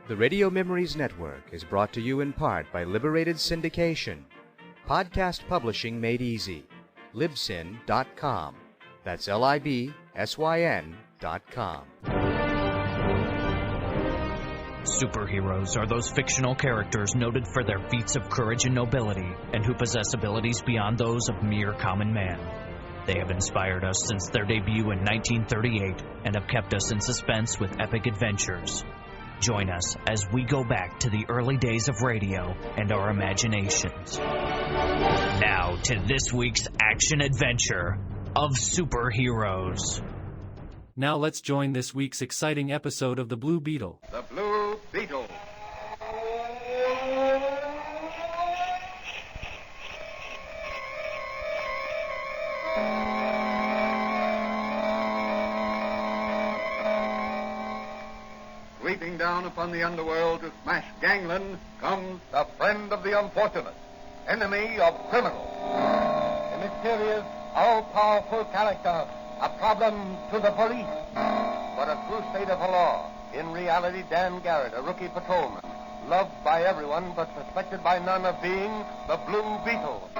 The Radio Memories Network is brought to you in part by Liberated Syndication. Podcast publishing made easy. Libsyn.com. That's Libsyn.com. Superheroes are those fictional characters noted for their feats of courage and nobility, and who possess abilities beyond those of mere common man. They have inspired us since their debut in 1938 and have kept us in suspense with epic adventures. Join us as we go back to the early days of radio and our imaginations. Now to this week's action-adventure of superheroes. Now let's join this week's exciting episode of The Blue Beetle. The Blue Beetle. Sweeping down upon the underworld to smash gangland comes the friend of the unfortunate, enemy of criminals. A mysterious, all-powerful character, a problem to the police, but a crusader for law. In reality, Dan Garrett, a rookie patrolman, loved by everyone but suspected by none of being the Blue Beetle.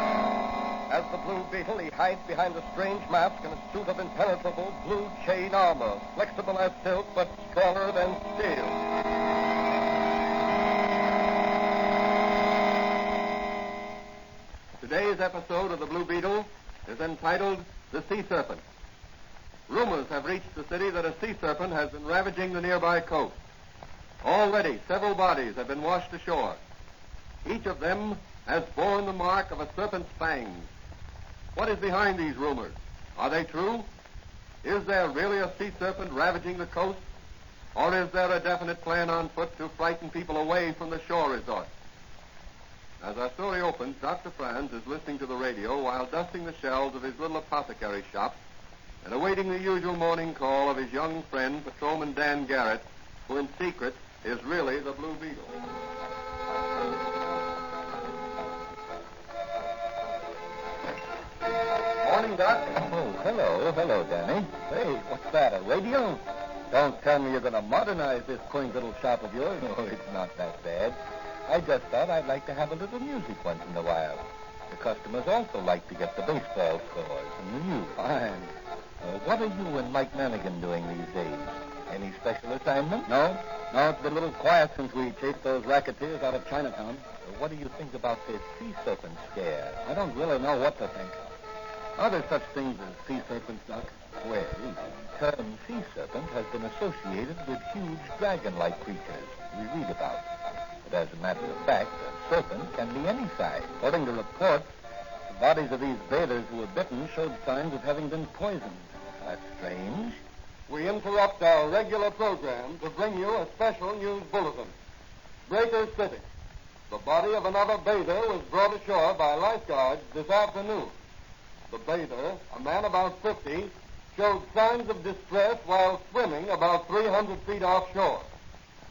As the Blue Beetle, he hides behind a strange mask and a suit of impenetrable blue chain armor, flexible as silk but stronger than steel. Today's episode of the Blue Beetle is entitled The Sea Serpent. Rumors have reached the city that a sea serpent has been ravaging the nearby coast. Already, several bodies have been washed ashore. Each of them has borne the mark of a serpent's fangs. What is behind these rumors? Are they true? Is there really a sea serpent ravaging the coast? Or is there a definite plan on foot to frighten people away from the shore resorts? As our story opens, Dr. Franz is listening to the radio while dusting the shelves of his little apothecary shop and awaiting the usual morning call of his young friend, Patrolman Dan Garrett, who in secret is really the Blue Beetle. Morning, Doc. Oh, hello, Danny. Hey, what's that, a radio? Don't tell me you're going to modernize this quaint little shop of yours. No, it's not that bad. I just thought I'd like to have a little music once in a while. The customers also like to get the baseball scores and the news. Fine. What are you and Mike Manigan doing these days? Any special assignment? No, it's been a little quiet since we chased those racketeers out of Chinatown. What do you think about this sea serpent scare? I don't really know what to think. Are there such things as sea serpents, Doc? Well, the term sea serpent has been associated with huge dragon-like creatures we read about. But as a matter of fact, a serpent can be any size. According to reports, the bodies of these bathers who were bitten showed signs of having been poisoned. That's strange. We interrupt our regular program to bring you a special news bulletin. Breaker City. The body of another bather was brought ashore by lifeguards this afternoon. The bather, a man about 50, showed signs of distress while swimming about 300 feet offshore.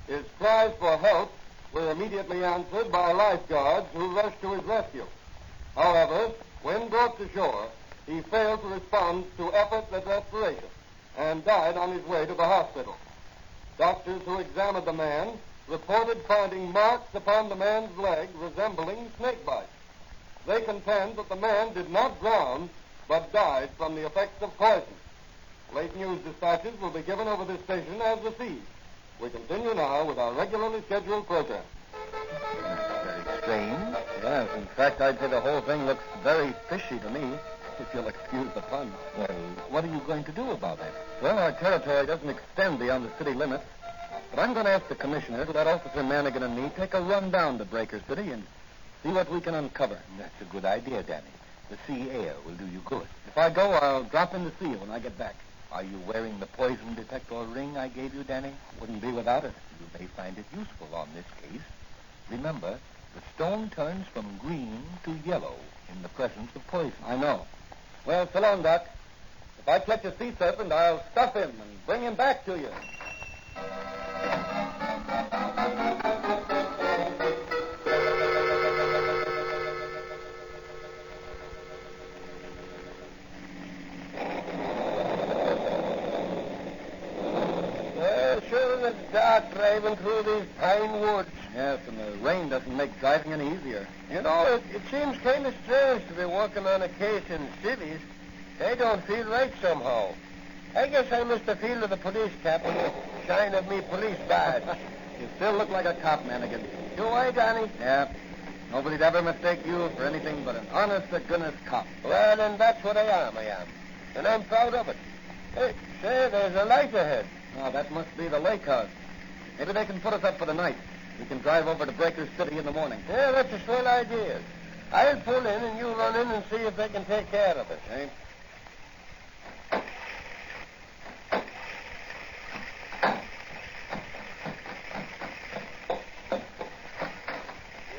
His cries for help were immediately answered by lifeguards who rushed to his rescue. However, when brought to shore, he failed to respond to efforts at respiration and died on his way to the hospital. Doctors who examined the man reported finding marks upon the man's leg resembling snake bites. They contend that the man did not drown, but died from the effects of poison. Late news dispatches will be given over this station as received. We continue now with our regularly scheduled program. Very strange. Yes, in fact, I'd say the whole thing looks very fishy to me, if you'll excuse the pun. Well, what are you going to do about it? Well, our territory doesn't extend beyond the city limits, but I'm going to ask the commissioner to let Officer Manigan and me take a run down to Breaker City and see what we can uncover. That's a good idea, Danny. The sea air will do you good. If I go, I'll drop in to see you when I get back. Are you wearing the poison detector ring I gave you, Danny? Wouldn't be without it. You may find it useful on this case. Remember, the stone turns from green to yellow in the presence of poison. I know. Well, so long, Doc. If I catch a sea serpent, I'll stuff him and bring him back to you. Dark, Ray. driving through these pine woods. Yes, and the rain doesn't make driving any easier. You know, it seems kind of strange to be working on a case in cities. They don't feel right somehow. I guess I missed the feel of the police cap and the shine of me police badge. You still look like a cop, Manigan. Do I, Danny? Yeah. Nobody'd ever mistake you for anything but an honest-to-goodness cop. Well, then that's what I am. And I'm proud of it. Hey, say, there's a light ahead. Oh, that must be the lake house. Maybe they can put us up for the night. We can drive over to Breaker City in the morning. Yeah, that's a swell idea. I'll pull in and you run in and see if they can take care of it, eh?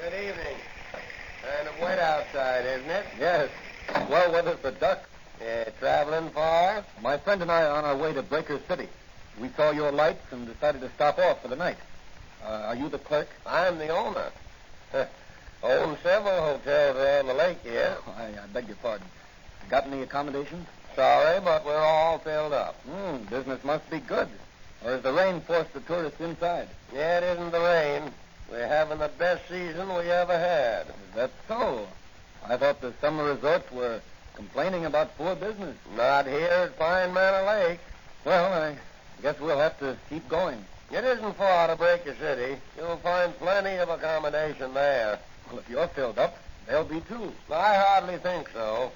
Good evening. Kind of wet outside, isn't it? Yes. Well weathered for duck. Traveling far? My friend and I are on our way to Breaker City. We saw your lights and decided to stop off for the night. Are you the clerk? I'm the owner. Own several hotels around the lake here. Oh, I beg your pardon. Got any accommodations? Sorry, but we're all filled up. Business must be good. Or has the rain forced the tourists inside? Yeah, it isn't the rain. We're having the best season we ever had. Is that so? I thought the summer resorts were complaining about poor business. Not here at Pine Manor Lake. Well, I guess we'll have to keep going. It isn't far to Breaker City. You'll find plenty of accommodation there. Well, if you're filled up, they'll be too. I hardly think so.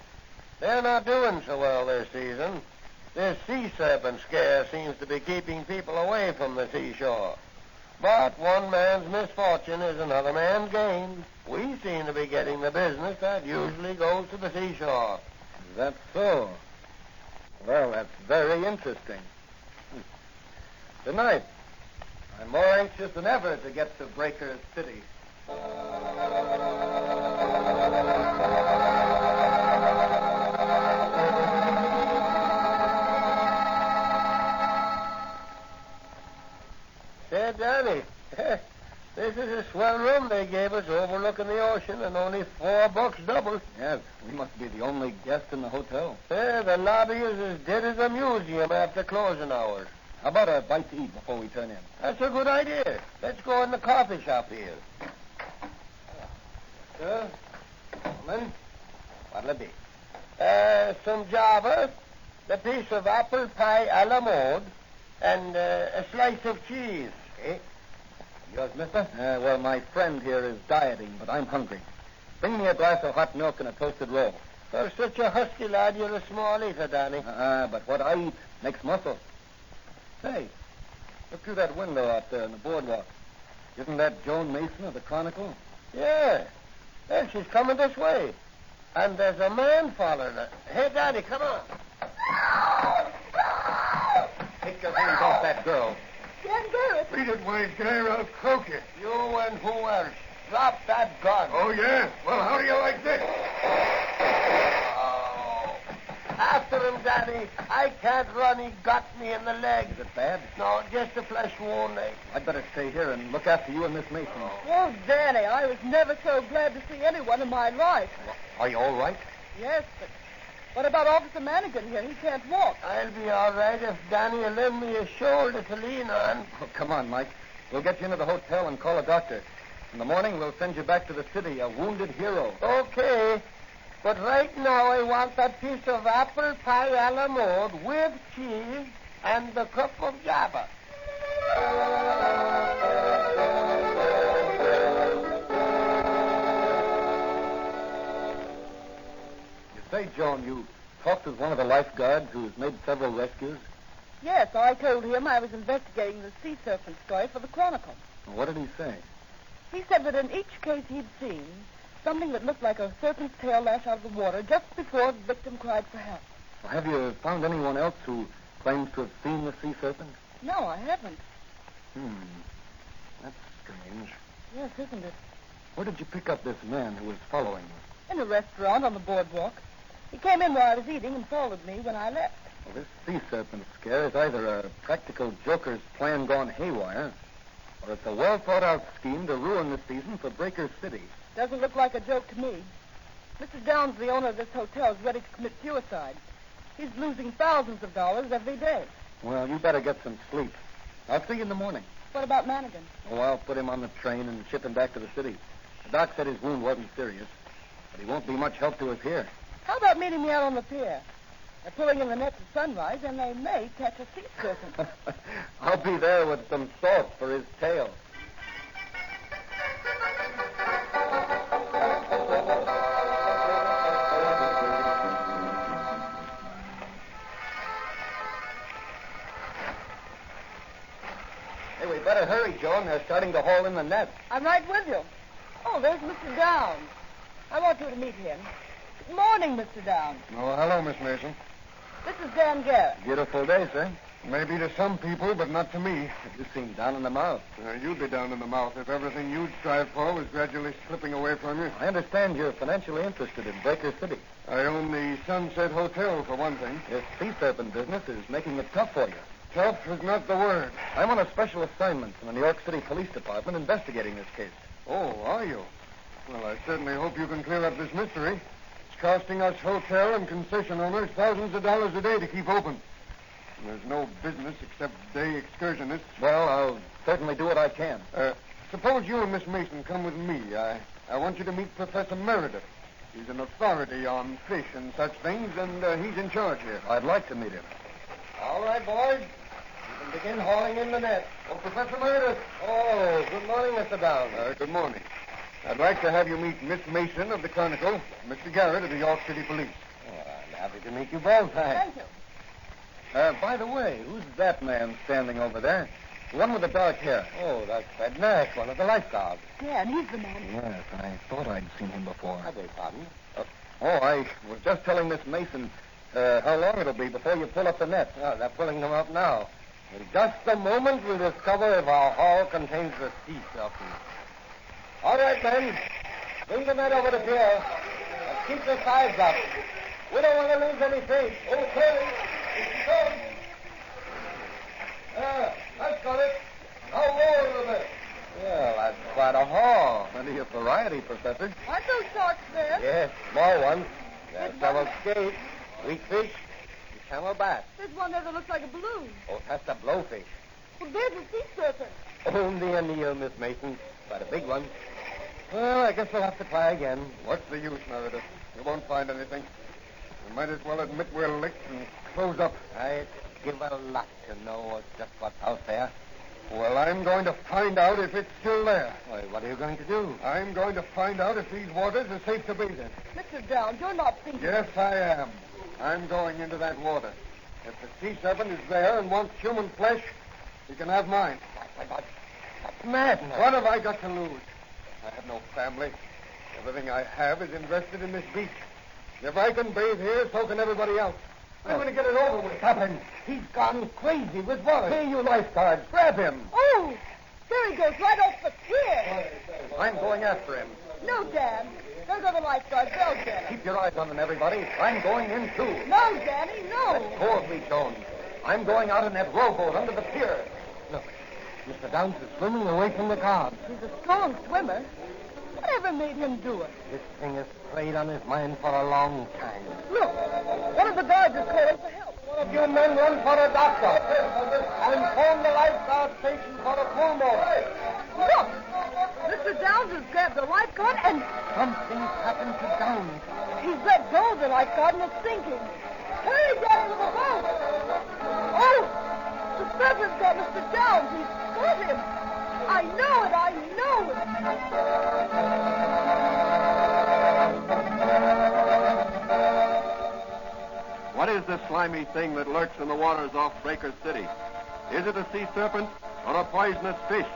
They're not doing so well this season. This sea serpent scare seems to be keeping people away from the seashore. But one man's misfortune is another man's gain. We seem to be getting the business that usually goes to the seashore. Is that so? Well, that's very interesting. Good night. I'm more anxious than ever to get to Breaker City. Say, Danny, this is a swell room they gave us overlooking the ocean and only $4 double. Yes, we must be the only guest in the hotel. The lobby is as dead as a museum after closing hours. How about a bite to eat before we turn in? That's a good idea. Let's go in the coffee shop here. Sir, gentlemen, what'll it be? Some Java, a piece of apple pie a la mode, and a slice of cheese. Okay. Yours, mister? Well, my friend here is dieting, but I'm hungry. Bring me a glass of hot milk and a toasted roll. For such a husky lad, you're a small eater, Danny. But what I eat makes muscle. Hey, look through that window out there on the boardwalk. Isn't that Joan Mason of the Chronicle? Yeah. Well, she's coming this way. And there's a man following her. Hey, Daddy, come on. Take your hands off that girl. Can't do it. Beat it, wise guy, or I'll croak you. You and who else? Drop that gun. Oh, yeah? Well, how do you like this? Oh. After him, Daddy. I can't run. He got me in the leg. Is it bad? No, just a flesh wound. I'd better stay here and look after you and Miss Mason. Oh, Danny, I was never so glad to see anyone in my life. Are you all right? Yes, but what about Officer Manigan here? He can't walk. I'll be all right if Danny will lend me a shoulder to lean on. Oh, come on, Mike. We'll get you into the hotel and call a doctor. In the morning, we'll send you back to the city, a wounded hero. Okay. But right now, I want that piece of apple pie a la mode with cheese and the cup of Java. You say, Joan, you talked with one of the lifeguards who's made several rescues? Yes, I told him I was investigating the sea serpent story for the Chronicle. What did he say? He said that in each case he'd seen, something that looked like a serpent's tail lash out of the water just before the victim cried for help. Well, have you found anyone else who claims to have seen the sea serpent? No, I haven't. That's strange. Yes, isn't it? Where did you pick up this man who was following you? In a restaurant on the boardwalk. He came in while I was eating and followed me when I left. Well, this sea serpent scare is either a practical joker's plan gone haywire, or it's a well-thought-out scheme to ruin the season for Breaker City. Doesn't look like a joke to me. Mr. Downs, the owner of this hotel, is ready to commit suicide. He's losing thousands of dollars every day. Well, you better get some sleep. I'll see you in the morning. What about Manigan? Oh, I'll put him on the train and ship him back to the city. The doc said his wound wasn't serious, but he won't be much help to us here. How about meeting me out on the pier? They're pulling in the nets at sunrise, and they may catch a sea serpent. I'll be there with some salt for his tail. Hey, we better hurry, Joan. They're starting to haul in the net. I'm right with you. Oh, there's Mr. Downs. I want you to meet him. Good morning, Mr. Downs. Oh, hello, Miss Mason. This is Dan Garrett. Beautiful day, sir. Maybe to some people, but not to me. You seem down in the mouth. You'd be down in the mouth if everything you'd strive for was gradually slipping away from you. I understand you're financially interested in Breaker City. I own the Sunset Hotel, for one thing. This sea serpent business is making it tough for you. Tough is not the word. I'm on a special assignment from the New York City Police Department investigating this case. Oh, are you? Well, I certainly hope you can clear up this mystery. It's costing us hotel and concession owners thousands of dollars a day to keep open. And there's no business except day excursionists. Well, I'll certainly do what I can. Suppose you and Miss Mason come with me. I want you to meet Professor Meredith. He's an authority on fish and such things, and he's in charge here. I'd like to meet him. All right, boys. You can begin hauling in the net. Oh, Professor Meredith. Oh, good morning, Mr. Downs. Good morning. I'd like to have you meet Miss Mason of the Chronicle, Mr. Garrett of the York City Police. Oh, I'm happy to meet you both. Thank you. By the way, who's that man standing over there? The one with the dark hair. Oh, that's Fred Nash, one of the lifeguards. Yeah, and he's the man. Yes, I thought I'd seen him before. I beg pardon? I was just telling Miss Mason how long it'll be before you pull up the net. Oh, they're pulling them up now. In just a moment, we'll discover if our haul contains the sea serpent. All right, men. Bring the net over the pier. And keep the sides up. We don't want to lose any fish. Okay. That's got it. Now roll a little bit. Well, that's quite a haul. Plenty of variety, Professor. Aren't those sharks there? Yes, small ones. There's several skate, weak fish, and camelback. There's one there that looks like a balloon. Oh, that's a blowfish. Well, there's a sea serpent. Only a Neil, Miss Mason. But a big one. Well, I guess we'll have to try again. What's the use, Meredith? We won't find anything. We might as well admit we're licked and close up. I'd give a lot to know just what's out there. Well, I'm going to find out if it's still there. Why, what are you going to do? I'm going to find out if these waters are safe to bathe in. Mr. Downs, you're not thinking... Yes, I am. I'm going into that water. If the sea serpent is there and wants human flesh, he can have mine. That's madness. What have I got to lose? I have no family. Everything I have is invested in this beach. If I can bathe here, so can everybody else. I'm going to get it over with. Stop him. He's gone crazy with water. Hey, you lifeguards, grab him. Oh, there he goes, right off the pier. I'm going after him. No, Dan. There go the lifeguards. They'll get him. Keep your eyes on them, everybody. I'm going in, too. No, Danny, no. Let go of me, Jones. I'm going out in that rowboat under the pier. Look, Mr. Downs is swimming away from the guard. He's a strong swimmer. Whatever made him do it? This thing has preyed on his mind for a long time. Look, one of the guards is calling for help. One of you men run for a doctor. And phone the lifeguard station for a pulmotor. Look, Mr. Downs has grabbed the lifeguard and... Something's happened to Downs. He's let go of the lifeguard and it's sinking. Hurry, Daddy, to the boat. Oh, the serpent's got Mr. Downs. He's got him. I know it. What is this slimy thing that lurks in the waters off Breaker City? Is it a sea serpent or a poisonous fish?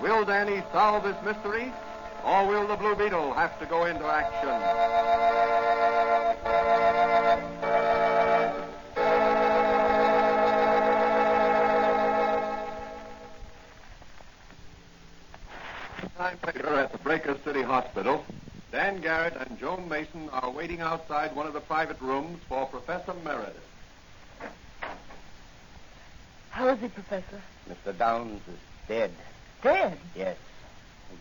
Will Danny solve this mystery, or will the Blue Beetle have to go into action? Time later at the Breaker City Hospital, Dan Garrett and Joan Mason are waiting outside one of the private rooms for Professor Meredith. How is he, Professor? Mr. Downs is dead. Dead? Yes.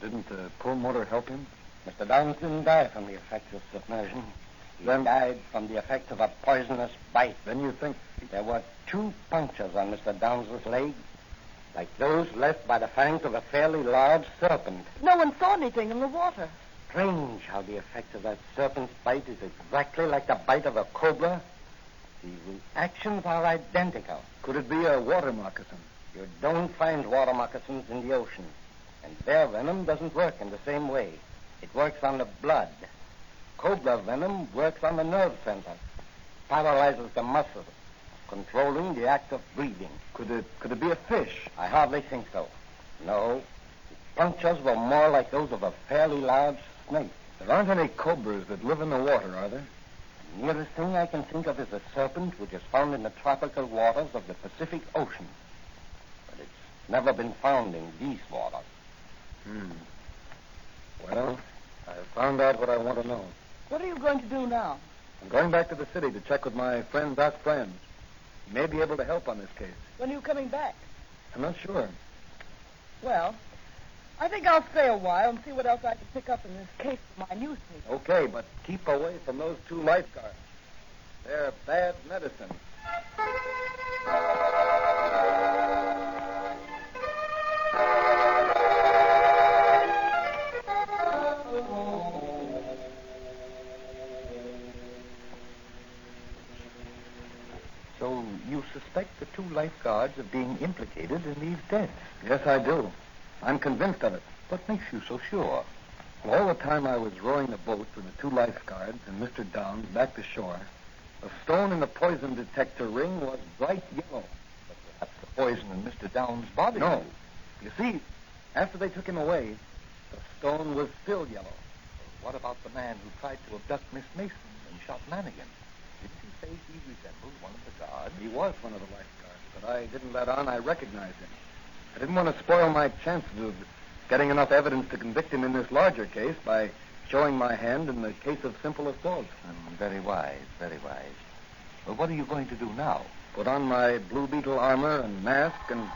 Didn't the pulmotor help him? Mr. Downs didn't die from the effects of submersion. He died from the effect of a poisonous bite. Then you think... There were 2 punctures on Mr. Downs' leg. like those left by the fangs of a fairly large serpent. No one saw anything in the water. Strange how the effect of that serpent's bite is exactly like the bite of a cobra. The reactions are identical. Could it be a water moccasin? You don't find water moccasins in the ocean. And their venom doesn't work in the same way. It works on the blood. Cobra venom works on the nerve center. Paralyzes the muscles, controlling the act of breathing. Could it be a fish? I hardly think so. No. The punctures were more like those of a fairly large snake. There aren't any cobras that live in the water, are there? The nearest thing I can think of is a serpent which is found in the tropical waters of the Pacific Ocean. But it's never been found in these waters. Well, I've found out what I want to know. What are you going to do now? I'm going back to the city to check with my friend Doc Franz. He may be able to help on this case. When are you coming back? I'm not sure. Well, I think I'll stay a while and see what else I can pick up in this case for my newspaper. Okay, but keep away from those 2 lifeguards. They're bad medicine. So you suspect the 2 lifeguards of being implicated in these deaths? Yes, I do. I'm convinced of it. What makes you so sure? All the time I was rowing the boat with the 2 lifeguards and Mr. Downs back to shore, the stone in the poison detector ring was bright yellow. But perhaps the poison in Mr. Downs' body. No. You see, after they took him away, the stone was still yellow. What about the man who tried to abduct Miss Mason and shot Lanigan? Didn't you say he resembled one of the guards? He was one of the lifeguards, but I didn't let on I recognized him. I didn't want to spoil my chances of getting enough evidence to convict him in this larger case by showing my hand in the case of simple assault. Very wise, very wise. Well, what are you going to do now? Put on my Blue Beetle armor and mask and...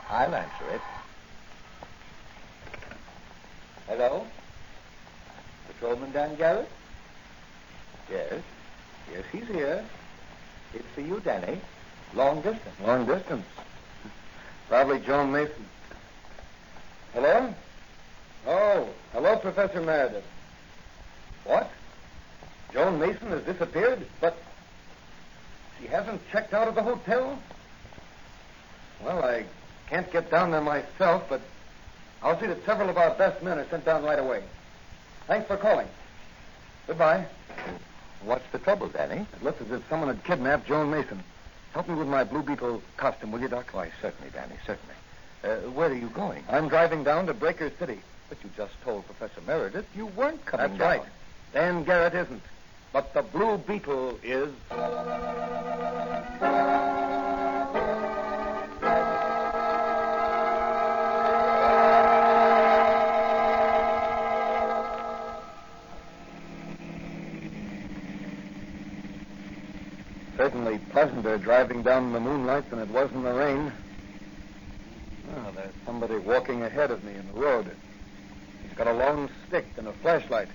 I'll answer it. Hello? Patrolman Dan Garrett? Yes. Yes, he's here. It's for you, Danny. Long distance. Long distance. Probably Joan Mason. Hello? Oh, hello, Professor Meredith. What? Joan Mason has disappeared? But she hasn't checked out of the hotel? Well, I can't get down there myself, but I'll see that several of our best men are sent down right away. Thanks for calling. Goodbye. What's the trouble, Danny? It looks as if someone had kidnapped Joan Mason. Help me with my Blue Beetle costume, will you, Doc? Why, certainly, Danny, certainly. Where are you going? I'm driving down to Breaker City. But you just told Professor Meredith you weren't coming That's down. right. Dan Garrett isn't. But the Blue Beetle is. Certainly pleasanter driving down in the moonlight than it was in the rain. Oh, there's somebody walking ahead of me in the road. He's got a long stick and a flashlight.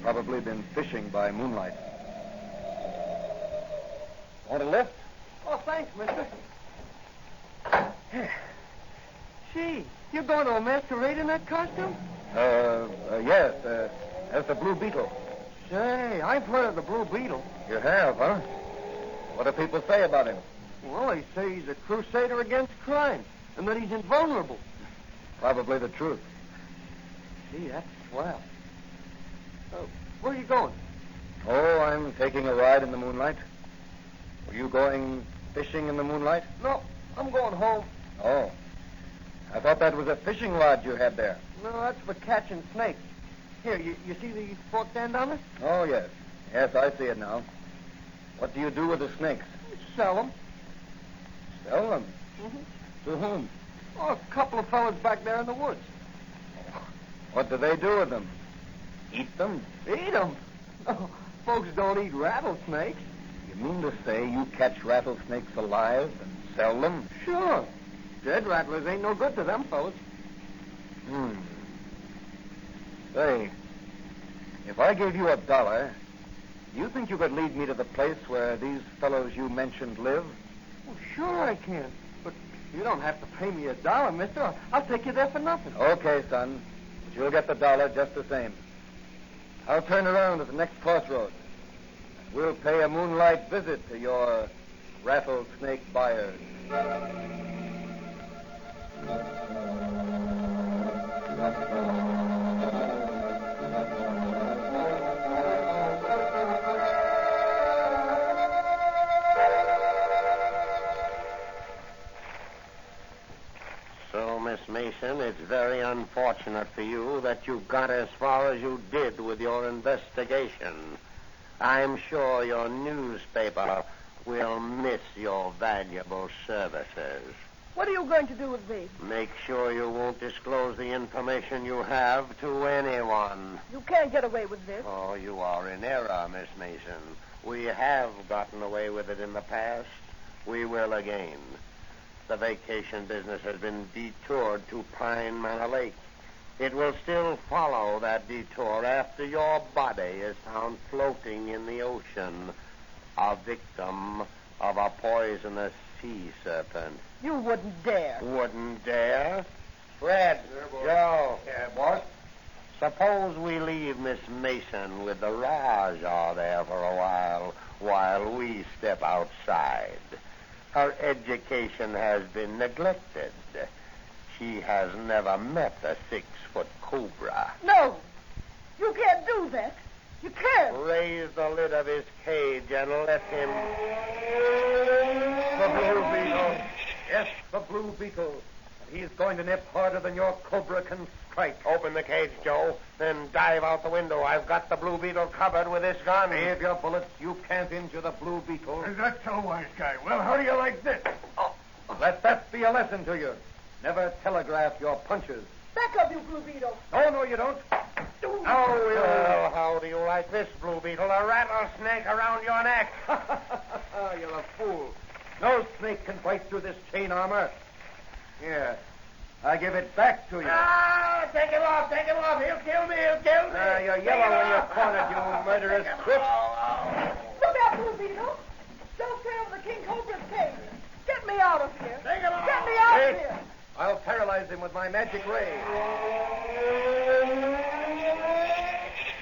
Probably been fishing by moonlight. Want a lift? Oh, thanks, mister. Gee, you're going to a masquerade in that costume? Yes, as the Blue Beetle. Say, I've heard of the Blue Beetle. You have, huh? What do people say about him? Well, they say he's a crusader against crime, and that he's invulnerable. Probably the truth. Gee, that's swell. Where are you going? Oh, I'm taking a ride in the moonlight. Were you going fishing in the moonlight? No, I'm going home. Oh. I thought that was a fishing rod you had there. No, that's for catching snakes. Here, you see the forked end on it? Oh, yes. Yes, I see it now. What do you do with the snakes? Sell them. Sell them? Mm-hmm. To whom? Oh, a couple of fellas back there in the woods. What do they do with them? Eat them? Eat them? Oh, folks don't eat rattlesnakes. You mean to say you catch rattlesnakes alive and sell them? Sure. Dead rattlers ain't no good to them fellas. Say, if I gave you $1, do you think you could lead me to the place where these fellows you mentioned live? Well, sure I can. But You don't have to pay me $1, mister. I'll take you there for nothing. Okay, son. But you'll get the $1 just the same. I'll turn around at the next crossroads. We'll pay a moonlight visit to your rattlesnake buyers. So, Miss Mason, it's very unfortunate for you that you got as far as you did with your investigation. I'm sure your newspaper will miss your valuable services. What are you going to do with me? Make sure you won't disclose the information you have to anyone. You can't get away with this. Oh, you are in error, Miss Mason. We have gotten away with it in the past. We will again. The vacation business has been detoured to Pine Manor Lake. It will still follow that detour after your body is found floating in the ocean, a victim of a poisonous sea serpent. You wouldn't dare. Wouldn't dare? Fred, Joe. Yeah, boss? Suppose we leave Miss Mason with the Rajah there for a while we step outside. Her education has been neglected. She has never met a 6-foot cobra. No. You can't do that. You can't. Raise the lid of his cage and let him... The Blue Beetle. Yes, the Blue Beetle. And he's going to nip harder than your cobra can strike. Open the cage, Joe, then dive out the window. I've got the Blue Beetle covered with this gun. Save your bullets. You can't injure the Blue Beetle. Is that so, wise guy? Well, how do you like this? Oh, let that be a lesson to you. Never telegraph your punches. Back up, you Blue Beetle. No, you don't. Well, how do you like this, Blue Beetle? A rattlesnake around your neck. You're a fool. No snake can bite through this chain armor. Here, I give it back to you. Ah, take him off. He'll kill me. You're yellow when you're cornered, you murderous crook. Look out, Blue Beetle. Don't tear over the King Cobra's cage. Get me out of here. Take him off. Get me out of Wait. here. I'll paralyze him with my magic ray.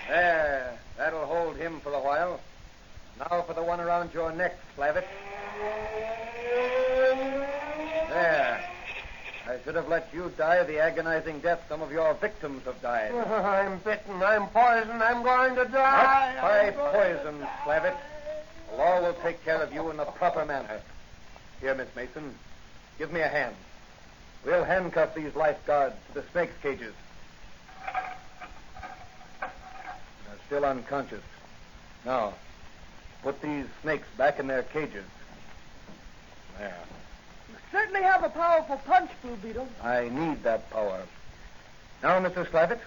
There. That'll hold him for a while. Now for the one around your neck, Slavitt. There. I should have let you die the agonizing death some of your victims have died. I'm bitten. I'm poisoned. I'm going to die. Not by poison, Slavitt. The law will take care of you in the proper manner. Here, Miss Mason, give me a hand. We'll handcuff these lifeguards to the snake's cages. They're still unconscious. Now, put these snakes back in their cages. There. You certainly have a powerful punch, Blue Beetle. I need that power. Now, Mr. Slavitt,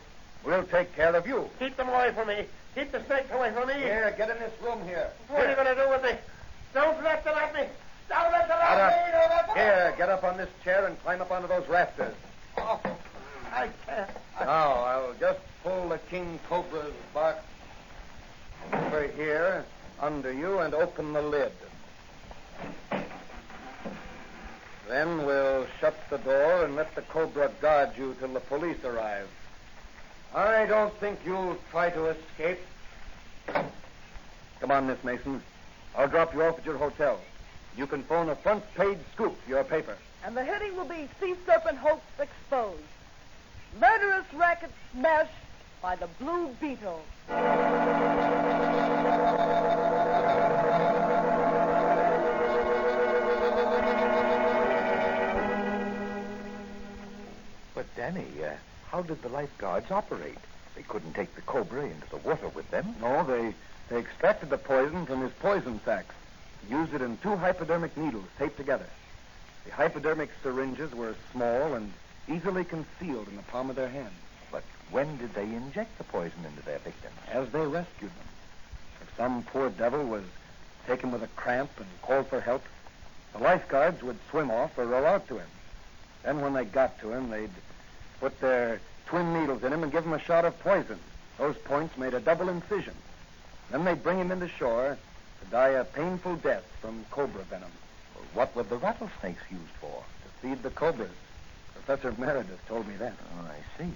we'll take care of you. Keep them away from me. Keep the snakes away from me. Here, get in this room here. What are you going to do with me? Don't let them at me. Don't let them Get at up. me. Don't let them Here, get up on this chair and climb up onto those rafters. Oh, I can't. Now, I'll just pull the King Cobra's box over here, under you, and open the lid. Then we'll shut the door and let the Cobra guard you till the police arrive. I don't think you'll try to escape. Come on, Miss Mason. I'll drop you off at your hotel. You can phone a front-page scoop to your paper. And the heading will be Sea Serpent Hoax Exposed. Murderous racket smashed by the Blue Beetle. But, Danny, how did the lifeguards operate? They couldn't take the Cobra into the water with them. No, they extracted the poison from his poison sacs. Used it in 2 hypodermic needles taped together. The hypodermic syringes were small and easily concealed in the palm of their hand. But when did they inject the poison into their victims? As they rescued them. If some poor devil was taken with a cramp and called for help, the lifeguards would swim off or row out to him. Then when they got to him, they'd put their twin needles in him and give him a shot of poison. Those points made a double incision. Then they'd bring him into shore to die a painful death from cobra venom. Well, what were the rattlesnakes used for? To feed the cobras. Professor Meredith told me that. Oh, I see.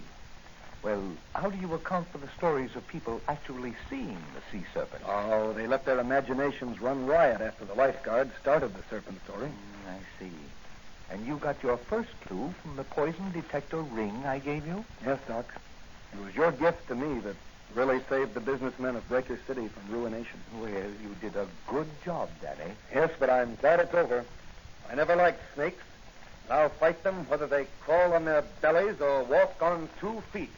Well, how do you account for the stories of people actually seeing the sea serpent? Oh, they let their imaginations run riot after the lifeguards started the serpent story. I see. And you got your first clue from the poison detector ring I gave you? Yes, Doc. It was your gift to me that really saved the businessmen of Breaker City from ruination. Well, you did a good job, Danny. Yes, but I'm glad it's over. I never liked snakes. And I'll fight them whether they crawl on their bellies or walk on 2 feet.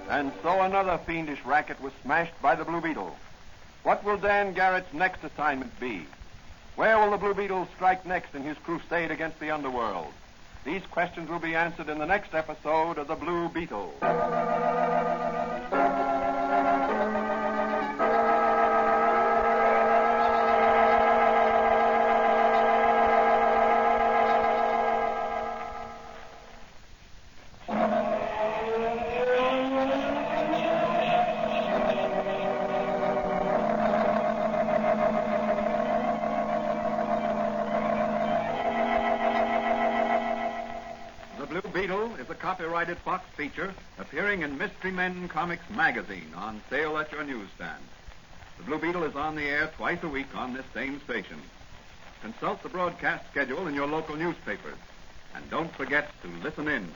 And so another fiendish racket was smashed by the Blue Beetle. What will Dan Garrett's next assignment be? Where will the Blue Beetle strike next in his crusade against the underworld? These questions will be answered in the next episode of The Blue Beetle. Beetle is a copyrighted Fox feature appearing in Mystery Men Comics magazine on sale at your newsstand. The Blue Beetle is on the air twice a week on this same station. Consult the broadcast schedule in your local newspapers. And don't forget to listen in.